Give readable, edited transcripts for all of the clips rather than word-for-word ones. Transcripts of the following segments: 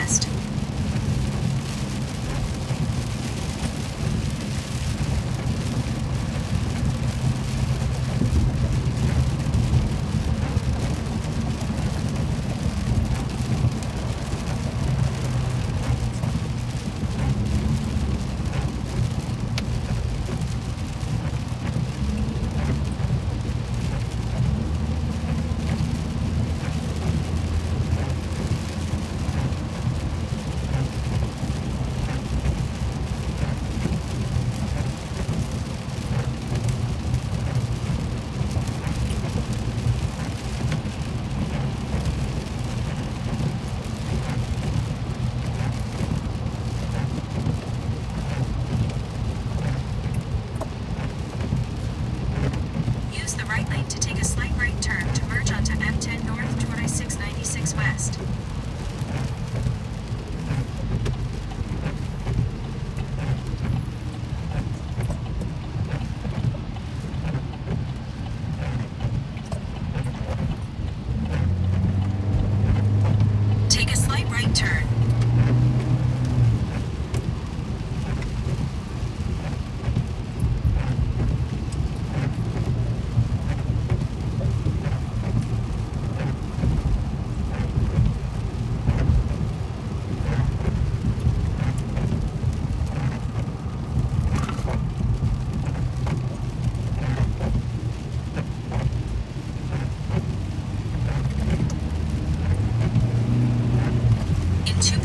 west. Use the right lane to take a slight right turn to merge onto M10 North toward I-696 West. Take a slight right turn. In 2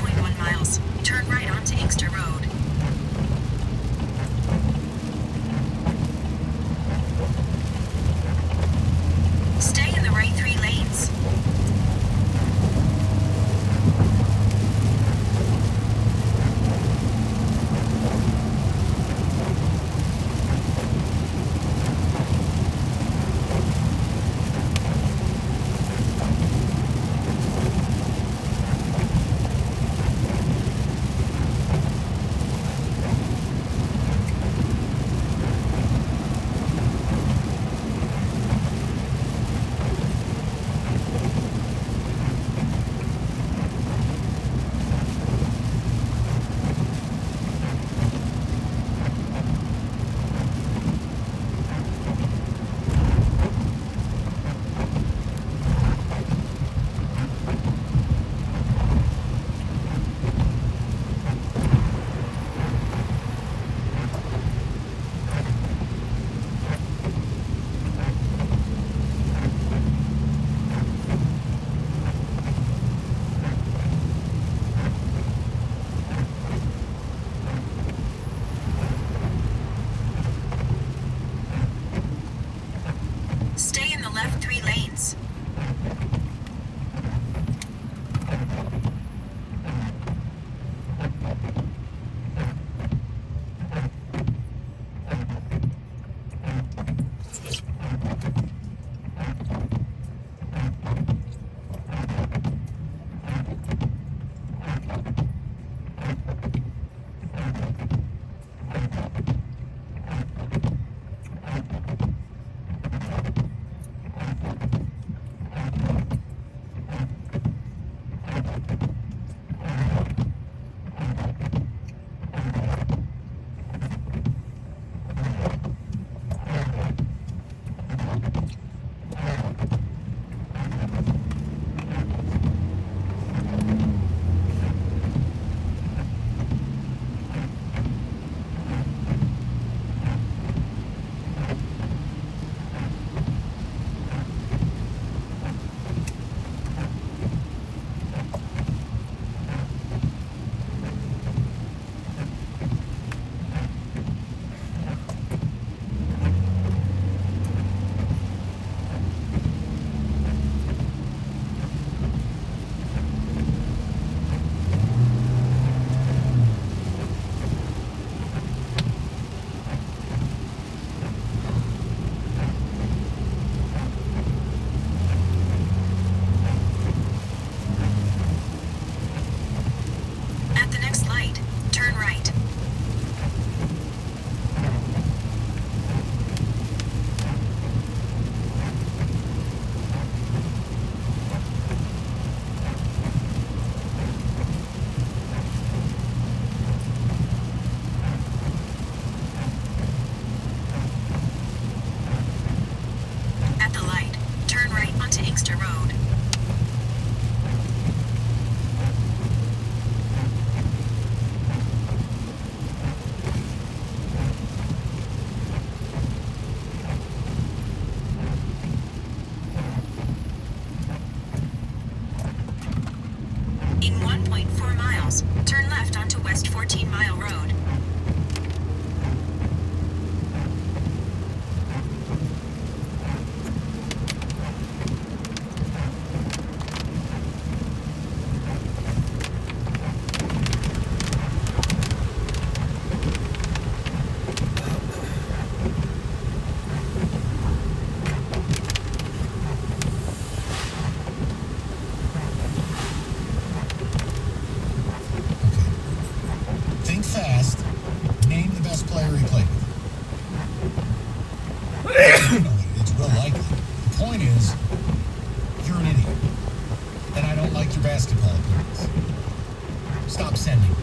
In 1.4 miles, turn left onto West 14 Mile Road. Think fast. Name the best player he played with. It's real likely. The point is, you're an idiot. And I don't like your basketball opinions. Stop sending.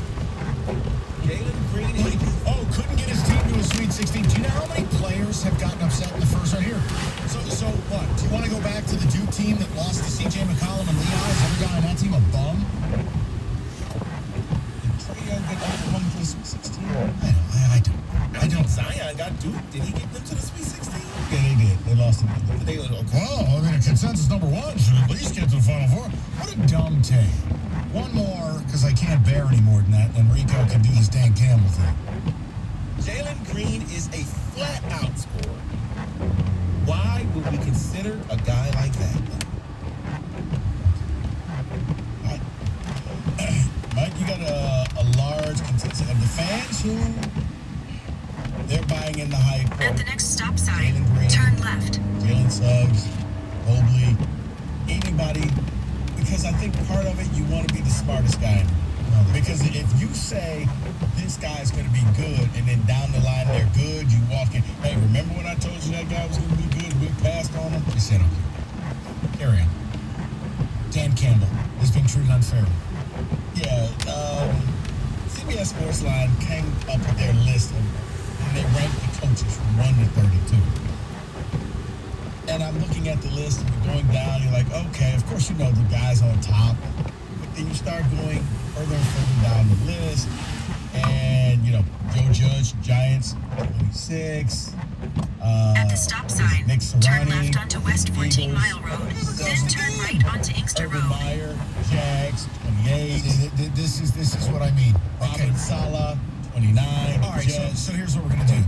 Jalen Green. Couldn't get his team to a Sweet 16. Do you know how many players have gotten upset in the first right here? So what? Do you want to go back to the Duke team that lost to C.J. McCollum and Lehigh? Is every guy on that team a bum? Trae Young got one to the Sweet 16. I don't. Zion got Duke. Did he get them to the Sweet 16? Yeah, they did. They lost it. Well, I mean, a consensus number one should at least get to the Final Four. What a dumb take. One more, because I can't bear any more than that, and Rico can do this Dan Campbell thing. Jalen Green is a flat-out scorer. Why would we consider a guy like that? Mike, you got a large consensus of the fans who they're buying in the hype. At the next stop sign, Jalen Green, turn left. Jalen Suggs, Mobley, anybody, because I think part of it, you want to be the smartest guy. Because if you say this guy's going to be good, and then down the line they're good, you walk in, hey, remember when I told you that guy was going to be good? We passed on him. You said, okay. Carry on. Dan Campbell is being treated unfairly. Yeah, CBS Sports Line came up with their list and they ranked the coaches from 1 to 32. And I'm looking at the list and we're going down. You're like, okay, of course you know the guys on top. But then you start going further and further down the list. And, you know, Joe Judge, Giants, 26. At the stop sign, Nick turn Sirianni, left onto West 14 Eagles, Mile Road. Then turn right onto Inkster Urban Road. Meyer, Jags, 28. This is what I mean. Robin Saleh, 29. All right, so here's what we're going to do.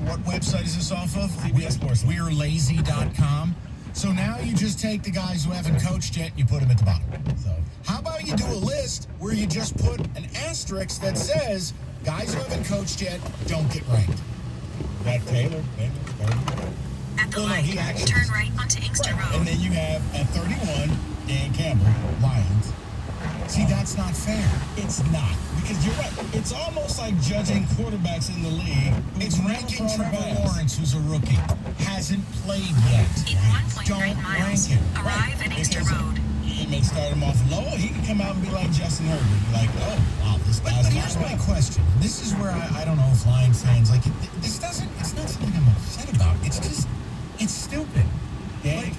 What website is this off of? CBS Sports. We'reLazy.com. So now you just take the guys who haven't coached yet and you put them at the bottom. So how about you do a list where you just put an asterisk that says guys who haven't coached yet don't get ranked? Zach Taylor, maybe 30. At the Well, no, light, he actually- turn right onto Inkster Right. Road. And then you have at 31, Dan Campbell, Lions. See, that's not fair. It's not. Because you're right. It's almost like judging quarterbacks in the league. It's ranking Trevor Lawrence, who's a rookie, hasn't played yet. In 1.9 Don't miles, rank him. arrive at Inkster Because Road. He may start him off low. He could come out and be like Justin Herbert. Be like, oh, wow, this But guy's here's not my bad. question. This is where I don't know if Lion fans, like, it's not something I'm upset about. It's just, it's stupid. Dan,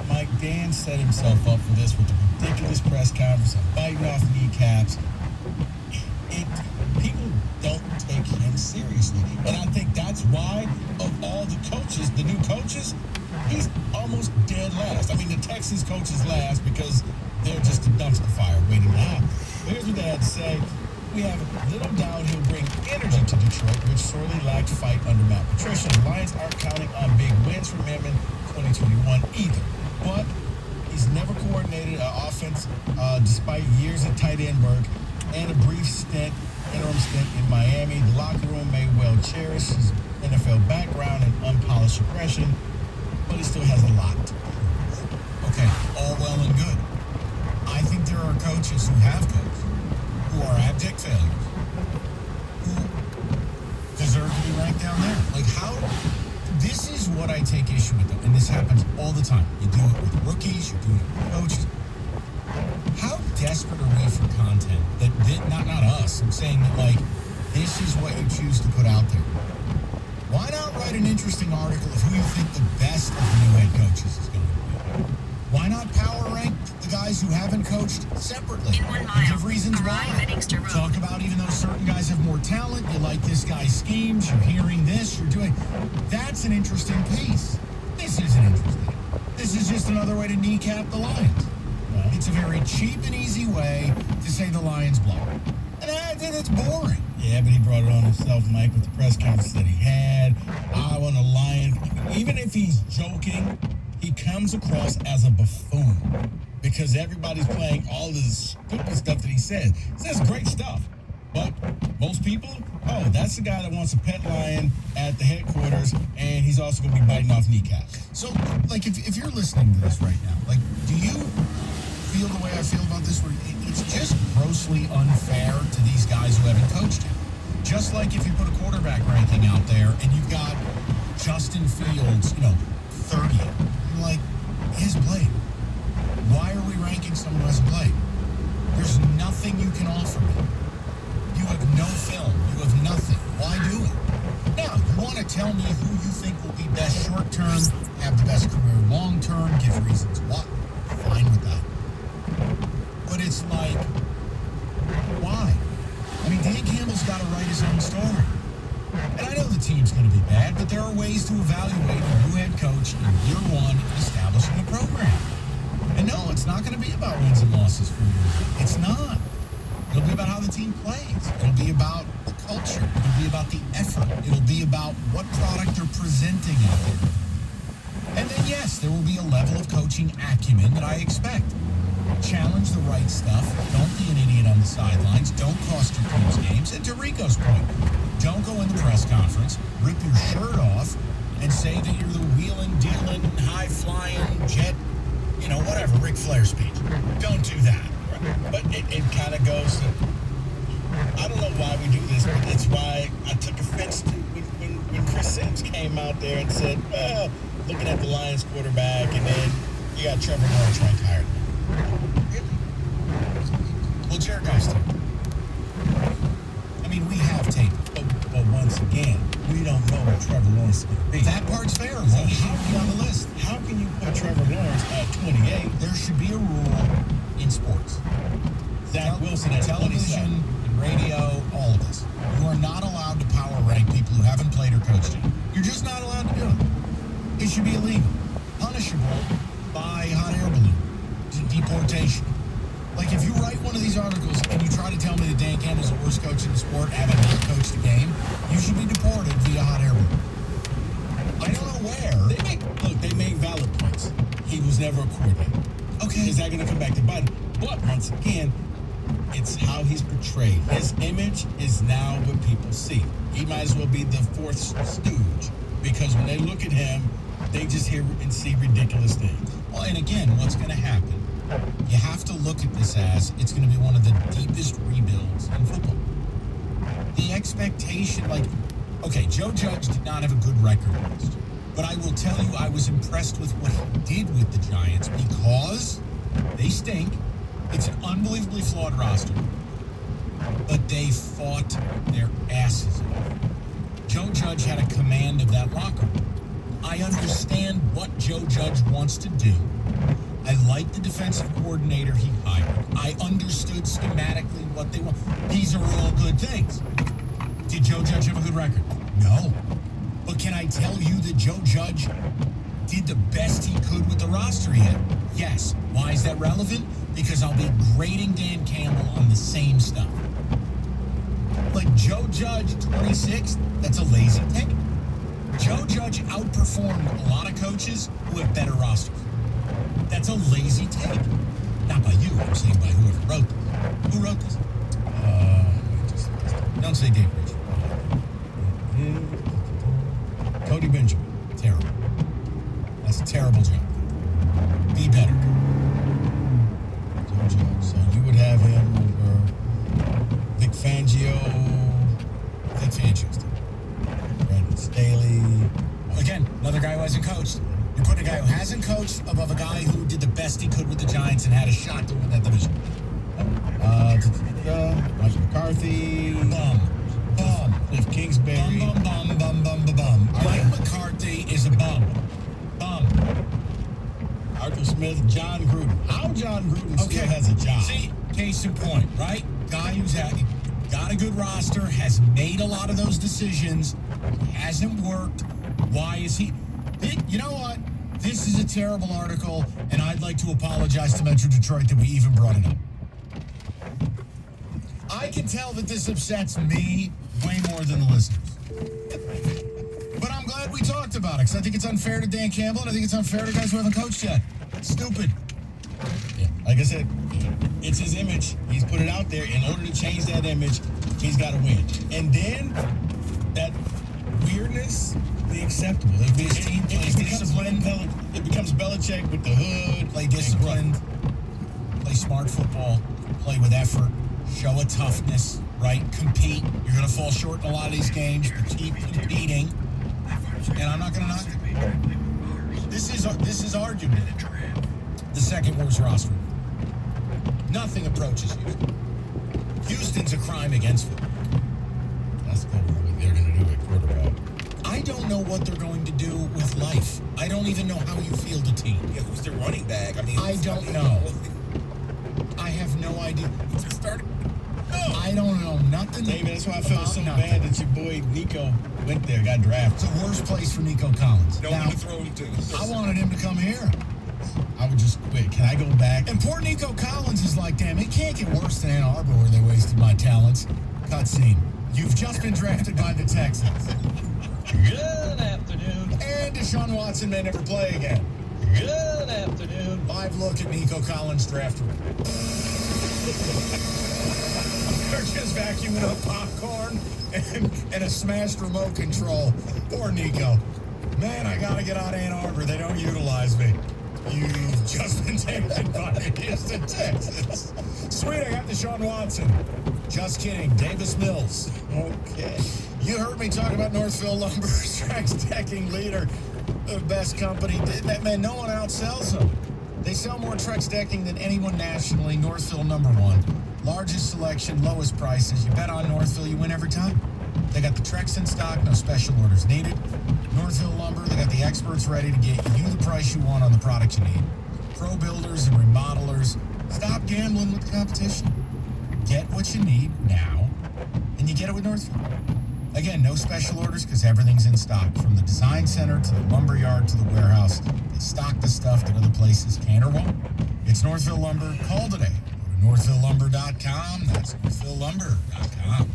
Mike, Dan set himself up for this with the ridiculous press conference and biting off kneecaps. People don't take him seriously. And I think that's why, of all the coaches, the new coaches, he's almost dead last. I mean, the Texans coach is last because they're just a dumpster fire waiting to happen. But here's what they had to say. We have little doubt he'll bring energy to Detroit, which sorely lacked fight under Matt Patricia. The Lions aren't counting on big wins from him in 2021 either. But he's never coordinated an offense despite years at tight end work and a brief interim stint in Miami. The locker room may well cherish his NFL background and unpolished aggression, but he still has a lot to prove. Okay, all well and good. I think there are coaches who have coached, who are abject failures, who deserve to be ranked down there. Like, how? This is what I take issue with, though, and this happens all the time. You do it with rookies, you do it with coaches. How desperate are we for content that not us? I'm saying that, like, this is what you choose to put out there. Why not write an interesting article of who you think the best of the new head coaches is going to be? Why not power rank the guys who haven't coached separately? In 1 And mile, give reasons arrive why. at Inkster Road. Talk about even though certain guys have more talent, you like this guy's schemes, you're hearing this, you're doing. That's an interesting piece. This isn't interesting. This is just another way to kneecap the Lions. It's a very cheap and easy way to say the Lions blow. And it's boring. Yeah, but he brought it on himself, Mike, with the press conference that he had. I want a Lion. Even if he's joking, he comes across as a buffoon because everybody's playing all this stupid stuff that he says. He says great stuff. But most people, that's the guy that wants a pet lion at the headquarters, and he's also going to be biting off kneecaps. So, like, if you're listening to this right now, like, do you feel the way I feel about this? Where it's just grossly unfair to these guys who haven't coached him. Just like if you put a quarterback ranking out there and you've got Justin Fields, 30th. You're like, he hasn't played. Why are we ranking someone who hasn't played? There's nothing you can offer me. You have no film. You have nothing. Why do it? Now, you want to tell me who you think will be best short term, have the best career long term, give reasons why. Fine with that. But it's like, why? I mean, Dan Campbell's got to write his own story. And I know the team's going to be bad, but there are ways to evaluate a new head coach in year one in establishing a program. And no, it's not going to be about wins and losses for you. It's not. It'll be about how the team plays. It'll be about the culture. It'll be about the effort. It'll be about what product they're presenting out there. And then, yes, there will be a level of coaching acumen that I expect. Challenge the right stuff. Don't be an idiot on the sidelines. Don't cost your team's games. And to Rico's point, don't go in the press conference, rip your shirt off, and say that you're the wheeling, dealing, high-flying, jet, whatever, Ric Flair speech. Don't do that. But it kind of goes to, I don't know why we do this, but it's why I took offense to when Chris Sims came out there and said, well, looking at the Lions quarterback, and then you got Trevor Lawrence ranked higher. Really? Well, Jared Goff's tape. I mean, we have tape. But once again, we don't know what Trevor Lawrence is going to be. That part's fair. So how can you on the list? How can you put Trevor Lawrence at 28? There should be a rule in sports. Zach Wilson at television, and radio, all of this. You are not allowed to power rank people who haven't played or coached yet. You're just not allowed to do it. It should be illegal, punishable by hot air balloon, deportation. Like, if you write one of these articles and you try to tell me that Dan Campbell's the worst coach in the sport, having not coached a game, you should be deported via hot air balloon. I don't know where. They made valid points. He was never a coordinator. Okay. Is that going to come back to bite him? But once again, it's how he's portrayed. His image is now what people see. He might as well be the fourth stooge, because when they look at him, they just hear and see ridiculous things. Well, and again, what's going to happen? You have to look at this as it's going to be one of the deepest rebuilds in football. The expectation, Joe Judge did not have a good record last year. But I will tell you, I was impressed with what he did with the Giants because they stink. It's an unbelievably flawed roster. But they fought their asses off. Joe Judge had a command of that locker room. I understand what Joe Judge wants to do. I like the defensive coordinator he hired. I understood schematically what they want. These are all good things. Did Joe Judge have a good record? No. But can I tell you that Joe Judge did the best he could with the roster he had? Yes. Why is that relevant? Because I'll be grading Dan Campbell on the same stuff. Like Joe Judge, 26th, that's a lazy take. Joe Judge outperformed a lot of coaches who have better rosters. That's a lazy take. Not by you, I'm saying by whoever wrote this. Who wrote this? Don't say Dave Richard. Cody Benjamin. Terrible. That's a terrible job. Be better. Joe Judge. So you would have him over Vic Fangio. Vic Fangio's team. Brandon Staley. Again, another guy who hasn't coached. You put a guy who hasn't coached above a guy who did the best he could with the Giants and had a shot to win that division. Mike McCarthy. Cliff Kingsbury. Bum. Mike McCarthy is a bum. Arthur Smith, John Gruden. How John Gruden still has a job? See, case in point, right? Guy who's got a good roster, has made a lot of those decisions, hasn't worked. Why is he? You know what? This is a terrible article, and I'd like to apologize to Metro Detroit that we even brought it up. I can tell that this upsets me way more than the listeners. But I'm glad we talked about it, because I think it's unfair to Dan Campbell, and I think it's unfair to guys who haven't coached yet. It's stupid. Yeah, like I said, it's his image. He's put it out there. In order to change that image, he's got to win. And then that weirdness be acceptable. If his team plays disciplined, it becomes Belichick with the hood. Play disciplined, play smart football, play with effort, show a toughness, right? Compete. You're going to fall short in a lot of these games, but keep competing. And I'm not going to knock it. This is arguably the second worst roster. Nothing approaches Houston. Houston's a crime against football. That's what they're going to do at quarterback. I don't know what they're going to do with life. I don't even know how you field a team. Yeah, who's their running back? I mean, I don't know. I have no idea. Just started. No. I don't know nothing. David, that's why I felt about so nothing. bad that your boy Nico went there, got drafted. It's the worst place for Nico Collins. No Now, one to throw him to. I wanted him to come here. I would just wait. Can I go back? And poor Nico Collins is like, damn, it can't get worse than Ann Arbor where they wasted my talents. Cutscene. You've just been drafted by the Texans. Good afternoon. And Deshaun Watson may never play again. Good afternoon. Live look at Nico Collins' draft room. They're just vacuuming up popcorn and a smashed remote control. Poor Nico. Man, I gotta get out of Ann Arbor. They don't utilize me. You've just been taken by the Houston Texans. Sweet, I got Deshaun Watson. Just kidding. Davis Mills. Okay. You heard me talk about Northville Lumber, Trex Decking leader, the best company. That man, no one outsells them. They sell more Trex Decking than anyone nationally. Northville #1. Largest selection, lowest prices. You bet on Northville, you win every time. They got the Trex in stock, no special orders needed. Northville Lumber, they got the experts ready to get you the price you want on the product you need. Pro builders and remodelers, stop gambling with the competition. Get what you need now, and you get it with Northville. Again, no special orders because everything's in stock. From the design center to the lumber yard to the warehouse, they stock the stuff that other places can or won't. It's Northville Lumber. Call today. Go to northvillelumber.com. That's northvillelumber.com.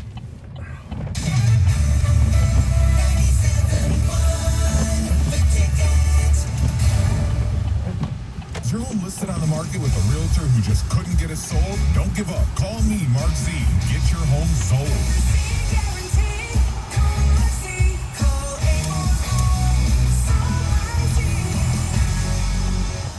Is your home listed on the market with a realtor who just couldn't get it sold? Don't give up. Call me, Mark Z. Get your home sold.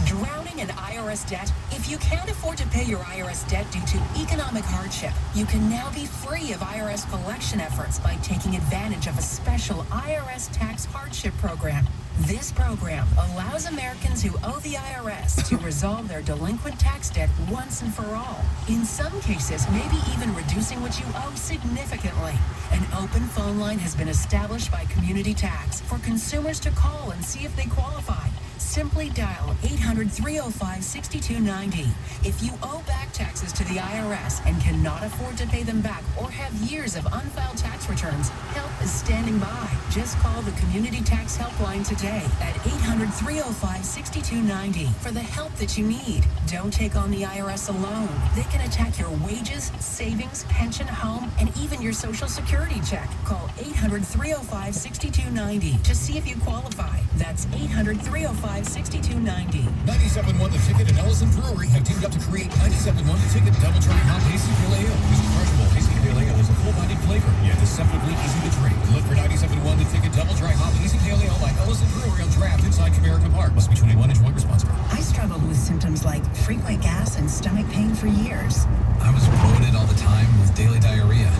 Drowning in IRS debt? If you can't afford to pay your IRS debt due to economic hardship, you can now be free of IRS collection efforts by taking advantage of a special IRS tax hardship program. This program allows Americans who owe the IRS to resolve their delinquent tax debt once and for all. In some cases, maybe even reducing what you owe significantly. An open phone line has been established by Community Tax for consumers to call and see if they qualify. Simply dial 800-305-6290. If you owe back taxes to the IRS and cannot afford to pay them back or have years of unfiled tax returns, help is standing by. Just call the Community Tax Helpline today at 800-305-6290 for the help that you need. Don't take on the IRS alone. They can attack your wages, savings, pension, home, and even your Social Security check. Call 800-305-6290 to see if you qualify. That's 800-305-6290. 97.1 The Ticket and Ellison Brewery have teamed up to create 97.1 The Ticket Double Cherry Hop Hazy Pale Ale. This crushable Hazy Pale Ale is a full-bodied flavor, yet deceptively easy to drink. Look for 97.1 The Ticket Double Dry Hop Hazy Pale Ale by Ellison Brewery on draft inside Comerica Park. Must be 21 and enjoy responsibly. I struggled with symptoms like frequent gas and stomach pain for years. I was bloated all the time with daily diarrhea.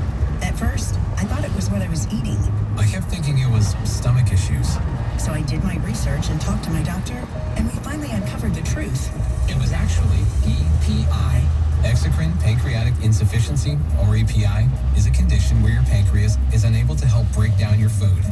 At first, I thought it was what I was eating. I kept thinking it was stomach issues. So I did my research and talked to my doctor, and we finally uncovered the truth. It was actually EPI. Exocrine pancreatic insufficiency, or EPI, is a condition where your pancreas is unable to help break down your food.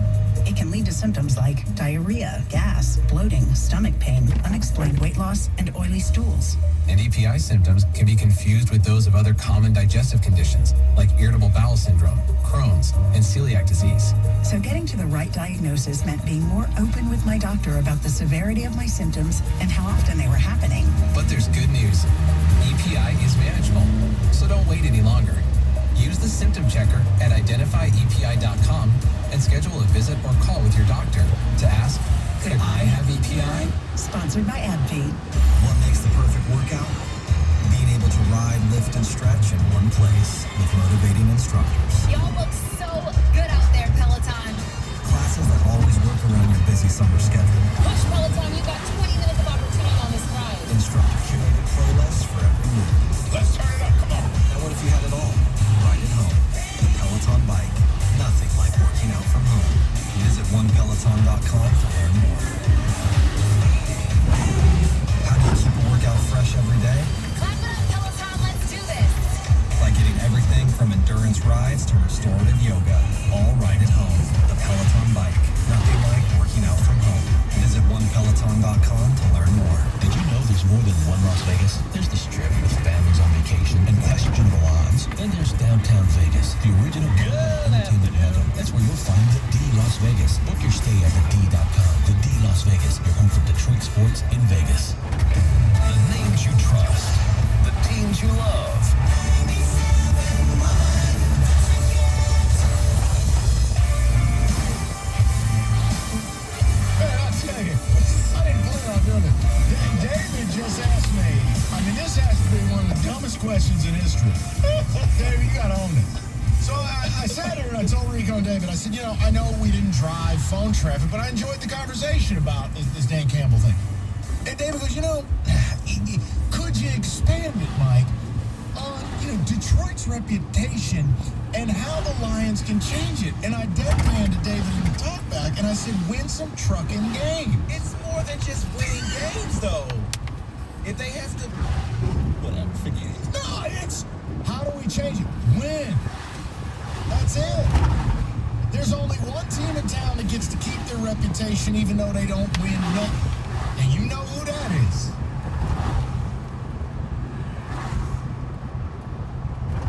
It can lead to symptoms like diarrhea, gas, bloating, stomach pain, unexplained weight loss, and oily stools. And EPI symptoms can be confused with those of other common digestive conditions like irritable bowel syndrome, Crohn's, and celiac disease. So getting to the right diagnosis meant being more open with my doctor about the severity of my symptoms and how often they were happening. But there's good news. EPI is manageable, so don't wait any longer. Use the symptom checker at identifyepi.com and schedule a visit or call with your doctor to ask, could I have EPI? Sponsored by AbbVie. What makes the perfect workout? Being able to ride, lift, and stretch in one place with motivating instructors. Y'all look so good out there, Peloton. Classes that always work around your busy summer schedule. Push Peloton, you got 20 minutes of opportunity on this ride. Instructor curated playlists for every move. Let's turn it up. Come on. Now what if you had it all? Ride at home. The Peloton Bike. Nothing like working out from home. Visit onepeloton.com to learn more. How do you keep a workout fresh every day? Clap it up, Peloton, let's do this. By getting everything from endurance rides to restorative yoga, all right at home. The Peloton Bike. Nothing like working out from home. Visit onepeloton.com to learn more. Did you know there's more than one Las Vegas? There's the Strip with families on vacation and questionable odds. Then there's downtown Vegas, the original entertainment mecca. That's where you'll find the D Las Vegas. Book your stay at thed.com. The D Las Vegas, your home for Detroit sports in Vegas. The names you trust, the teams you love. I didn't plan on doing it. David just asked me. I mean, this has to be one of the dumbest questions in history. David, you got to own it. So I sat here and I told Rico and David, I said, I know we didn't drive phone traffic, but I enjoyed the conversation about this Dan Campbell thing. And David goes, could you expand it, Mike, on, Detroit's reputation and how the Lions can change it? And I deadpanned David in the talkback, and I said, win some trucking games. It's more than just winning games, though. If they have to, whatever, forget it. No, it's how do we change it? Win. That's it. There's only one team in town that gets to keep their reputation even though they don't win nothing. And you know who that is.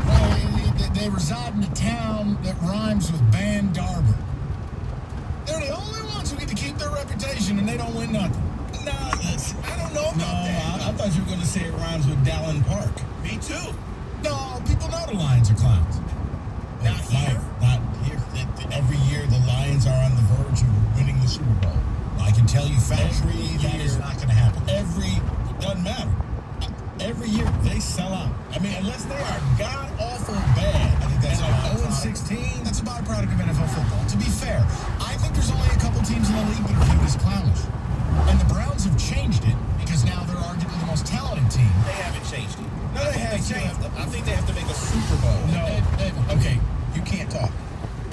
Well, they reside in a town that rhymes with Van Darber. They're the only ones who get to keep their reputation and they don't win nothing. Nah, I don't know about that. I thought you were going to say it rhymes with Dallin Park. Me too. No, people know the Lions are clowns. Not here. Not here. Every year the Lions are on the verge of winning the Super Bowl. I can tell you factually that is not going to happen. Doesn't matter. Every year they sell out. I mean, unless they are god-awful bad. I think that's like 0-16. That's a byproduct of NFL football. To be fair, I think there's only a couple teams in the league that are viewed as clownish. And the Browns have changed it because now they're arguably the most talented team. They haven't changed it. No, they haven't changed it. I think they have to make a Super Bowl. No. Okay, you can't talk.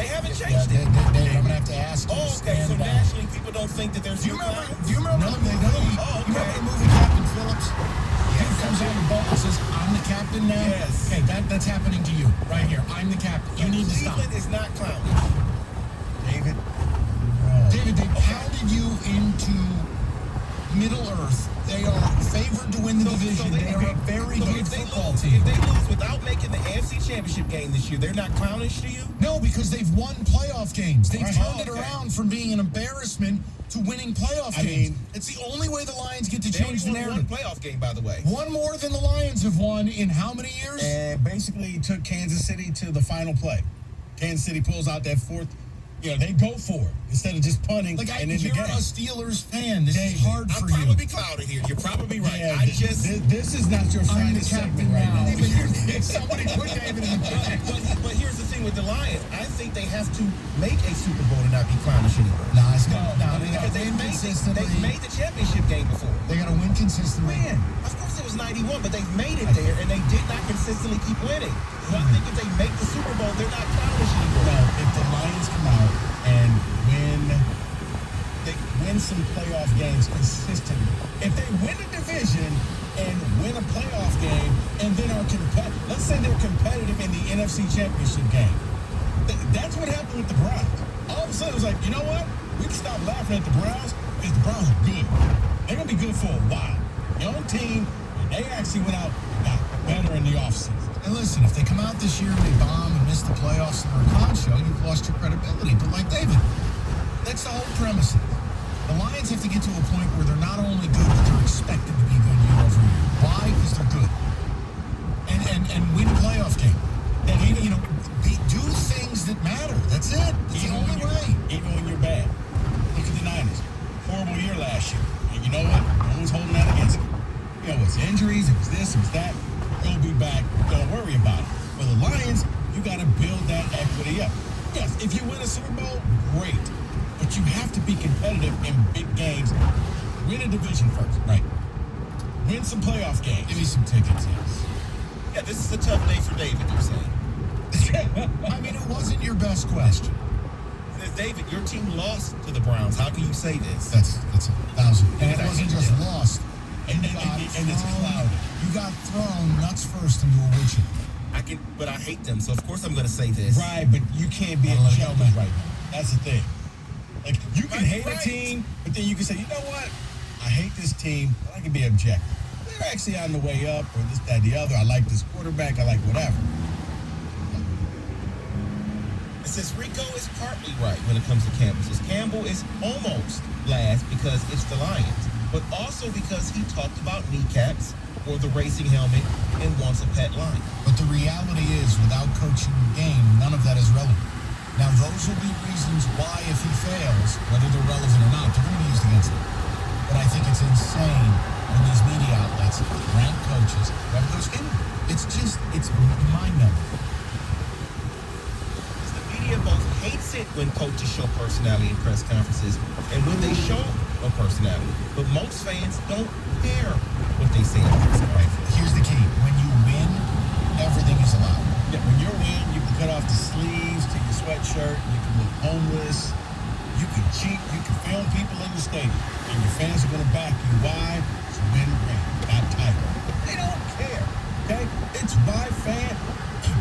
They haven't changed it. I'm going to have to ask you to Okay, so stand down. nationally people don't think that there's Do you remember the movie? Oh, You remember okay. the movie Captain Phillips? Dude comes on the boat and says, I'm the captain now? Yes. Okay, that's happening to you right here. I'm the captain. You need to stop. Cleveland is not clowning. David, how did you into Middle Earth? They are favored to win the division. They are a very good football team. If they lose without making the AFC Championship game this year, they're not clownish to you? No, because they've won playoff games. They've turned it okay. around from being an embarrassment to winning playoff games. It's the only way the Lions get to They change the only won one narrative. playoff game, by the way. One more than the Lions have won in how many years? And basically took Kansas City to the final play. Kansas City pulls out that fourth. They go for it instead of just punting Like, and in the you're game. a Steelers fan. This is hard I'm for you. probably clouded here. You're probably right. Yeah, This is not your I'm the finest captain segment right now. now. Somebody put David in the back. but here's the thing with the Lions. I think they have to make a Super Bowl to not be clownish anymore. No, it's not. No, they got Because to win consistently. they've made the championship game before. They got to win consistently. Of course it was 91, but they've made it there, and they did not consistently keep winning. So I think if they make the Super Bowl, they're not clownish anymore. No, if the Lions come out and win some playoff games consistently, if they win the division and win a playoff game and then are competitive, let's say they're competitive in the NFC Championship game. That's what happened with the Browns. all of a sudden it was like, you know what? We can stop laughing at the Browns because the Browns are good. They're going to be good for a while. Young team, and they actually went out and got better in the offseason. And listen, if they come out this year and they bomb and miss the playoffs in our con show, you've lost your credibility. But like David, that's the whole premise. The Lions have to get to a point where they're not only good, but they're expected to be good year over year. Why? Because they're good. And win a playoff game. And do things that matter. That's it. It's the only way. Even when you're bad. Look at the Niners. Horrible year last year. And you know what? No one's holding that against them. You know, it's injuries, it was this, it was that. They'll be back. Don't worry about it. For the Lions, you got to build that equity up. Yes, if you win a Super Bowl, great. But you have to be competitive in big games. Win a division first. Right. Win some playoff games. Give me some tickets, yes. Yeah, this is a tough day for David, you're saying. I mean, it wasn't your best question. David, your team lost to the Browns. How can you say this? That's 1,000. And it wasn't just lost. And it's clouded. You got thrown nuts first into a witch. But I hate them, so of course I'm going to say this. Right, but you can't be objective right now. That's the thing. Like, you can hate a team, but then you can say, you know what? I hate this team, but I can be objective. They're actually on the way up, or this, that, the other. I like this quarterback. I like whatever. It says Rico is partly right when it comes to campuses. Campbell is almost last because it's the Lions, but also because he talked about kneecaps or the racing helmet and wants a pet lion. But the reality is, without coaching the game, none of that is relevant. Now, those will be reasons why, if he fails, whether they're relevant or not, they're going to be used against him. But I think it's insane when these media outlets rank coaches who have those in. It's mind-numbing. Both hates it when coaches show personality in press conferences and when they show a personality. But most fans don't care what they say in press conferences. Here's the key. When you win, everything is allowed. Yeah, when you win, you can cut off the sleeves to your sweatshirt. You can look homeless. You can cheat. You can film people in the stadium. And your fans are going to back you. Why? It's win ring, not title. They don't care. Okay? It's by fan.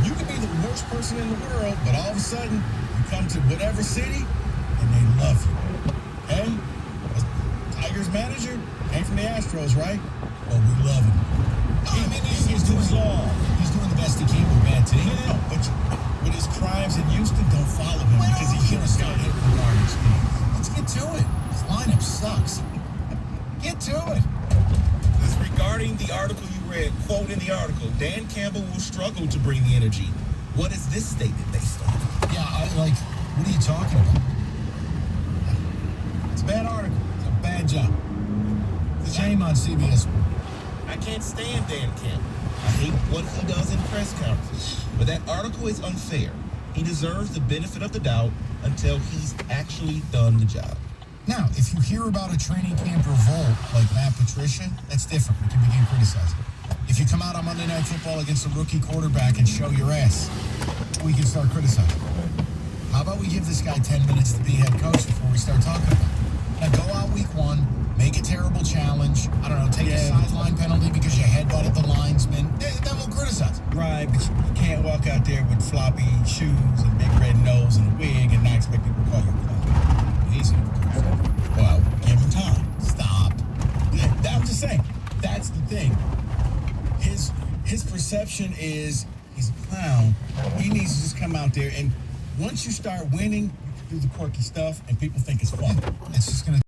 You can be the worst person in the world, but all of a sudden, you come to whatever city, and they love you. Okay? Tigers manager came from the Astros, right? Well, we love him. He's doing the best he can with a bad team. No, but with his crimes in Houston, don't follow him because he should have started hitting the garbage team. Let's get to it. This lineup sucks. Get to it. Regarding the article you read, quote in the article, Dan Campbell will struggle to bring the energy. What is this statement based on? Yeah, what are you talking about? It's a bad article. It's a bad job. It's a shame on CBS. I can't stand Dan Campbell. I hate what he does in press conferences. But that article is unfair. He deserves the benefit of the doubt until he's actually done the job. Now, if you hear about a training camp revolt like Matt Patricia, that's different. We can begin criticizing. If you come out on Monday Night Football against a rookie quarterback and show your ass, we can start criticizing. How about we give this guy 10 minutes to be head coach before we start talking about it? Now, go out week one, make a terrible challenge. I don't know, take a sideline penalty because you headbutted the linesman. Then we'll criticize. Right, but you can't walk out there with floppy shoes and big red nose and a wig and not expect people to call you a clown. Easy. Well, give him time. Stop. I'm just saying, that's the thing. His perception is he's a clown. He needs to just come out there, and once you start winning, you can do the quirky stuff, and people think it's fun. It's just going to